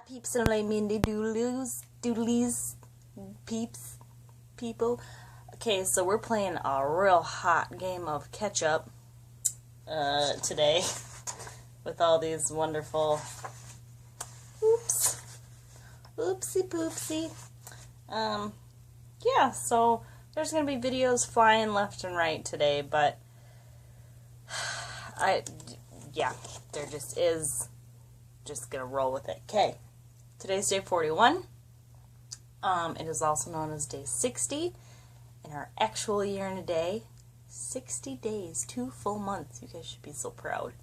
peeps and I mean the doodlies, peeps, people. Okay, so we're playing a real hot game of catch-up today with all these wonderful oopsie poopsie. Yeah, so there's going to be videos flying left and right today, but there just is. Just going to roll with it. Okay, today's day 41. It is also known as day 60 in our actual year and a day. 60 days, 2 full months. You guys should be so proud.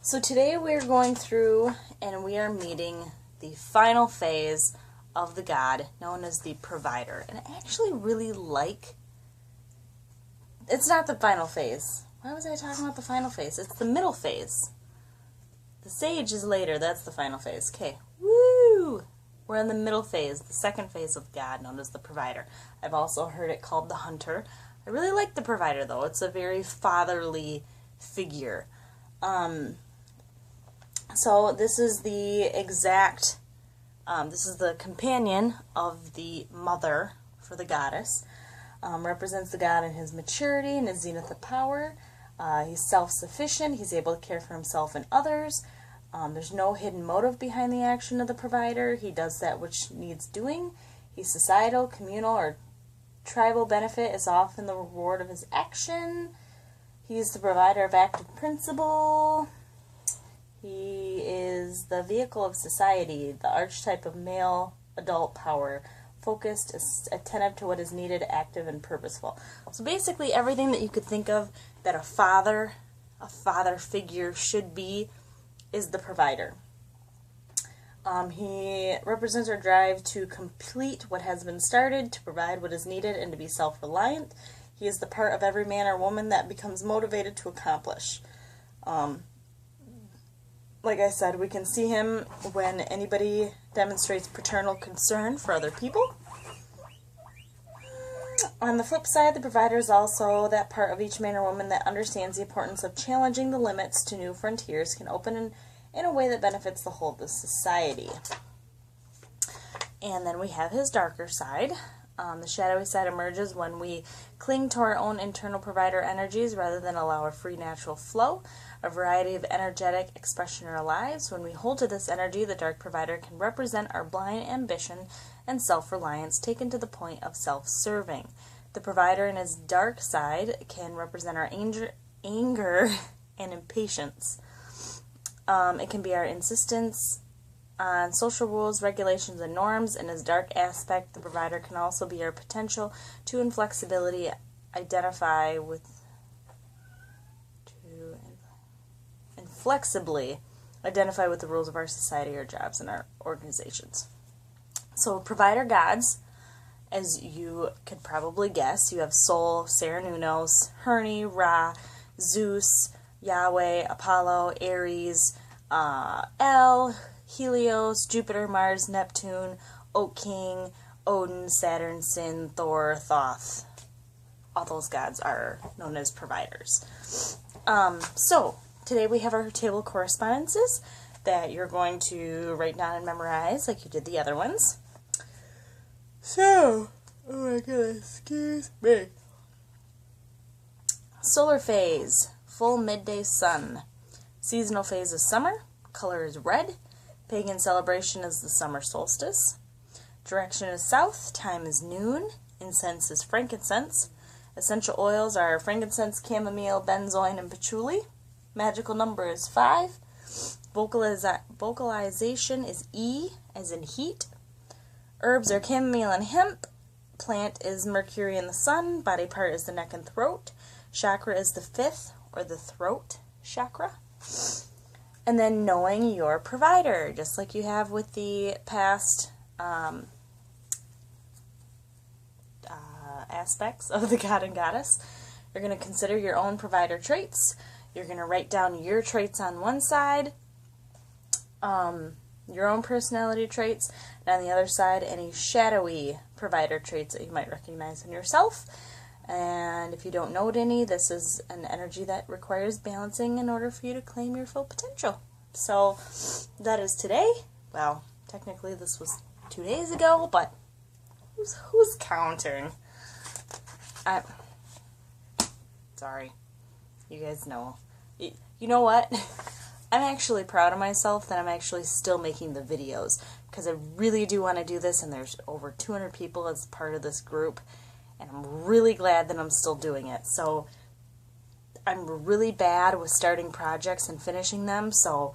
So today we're going through and we are meeting the final phase of the god known as the provider. And I actually really like, it's not the final phase. Why was I talking about the final phase? It's the middle phase. The sage is later, that's the final phase. Okay, woo! We're in the middle phase, the second phase of God, known as the provider. I've also heard it called the hunter. I really like the provider, though. It's a very fatherly figure. So this is the exact, this is the companion of the mother for the goddess. Represents the god in his maturity and his zenith of power. He's self-sufficient. He's able to care for himself and others. There's no hidden motive behind the action of the provider. He does that which needs doing. He's societal, communal, or tribal benefit is often the reward of his action. He's the provider of active principle. He is the vehicle of society, the archetype of male adult power, focused, attentive to what is needed, active, and purposeful. So basically everything that you could think of that a father figure should be is the provider. He represents our drive to complete what has been started, to provide what is needed, and to be self-reliant. He is the part of every man or woman that becomes motivated to accomplish. Like I said, we can see him when anybody demonstrates paternal concern for other people. On the flip side, the provider is also that part of each man or woman that understands the importance of challenging the limits to new frontiers, can open in a way that benefits the whole of the society. And then we have his darker side. The shadowy side emerges when we cling to our own internal provider energies rather than allow a free natural flow, a variety of energetic expression in our lives. When we hold to this energy, the dark provider can represent our blind ambition and self-reliance taken to the point of self-serving. The provider in his dark side can represent our anger and impatience. It can be our insistence on social rules, regulations, and norms. In his dark aspect, the provider can also be our potential to inflexibly identify with the rules of our society, our jobs, and our organizations. So provider gods, as you could probably guess, you have Sol, Cernunnos, Herni, Ra, Zeus, Yahweh, Apollo, Ares, El, Helios, Jupiter, Mars, Neptune, Oak King, Odin, Saturn, Sin, Thor, Thoth. All those gods are known as providers. So today we have our table of correspondences that you're going to write down and memorize like you did the other ones. So, oh my goodness, excuse me. Solar phase, full midday sun. Seasonal phase is summer. Color is red. Pagan celebration is the summer solstice. Direction is south. Time is noon. Incense is frankincense. Essential oils are frankincense, chamomile, benzoin, and patchouli. Magical number is 5. Vocalization is E, as in heat. Herbs are chamomile and hemp. Plant is Mercury and the sun. Body part is the neck and throat. Chakra is the 5th, or the throat chakra. And then knowing your provider, just like you have with the past aspects of the god and goddess. You're going to consider your own provider traits. You're going to write down your traits on one side, your own personality traits, and on the other side, any shadowy provider traits that you might recognize in yourself. And if you don't note any, this is an energy that requires balancing in order for you to claim your full potential. So that is today. Well, Technically this was 2 days ago, but who's counting? Sorry. You guys know. You know what? I'm actually proud of myself that I'm actually still making the videos, because I really do want to do this, and there's over 200 people as part of this group, and I'm really glad that I'm still doing it. So I'm really bad with starting projects and finishing them, so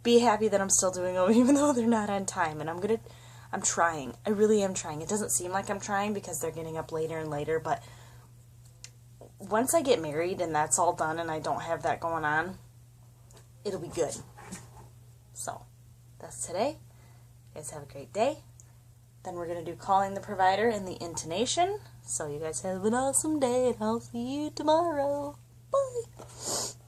be happy that I'm still doing them even though they're not on time. And I'm trying. I really am trying. It doesn't seem like I'm trying because they're getting up later and later, but once I get married and that's all done and I don't have that going on, it'll be good. So, that's today. You guys have a great day. Then we're going to do calling the provider and the intonation. So you guys have an awesome day, and I'll see you tomorrow. Bye.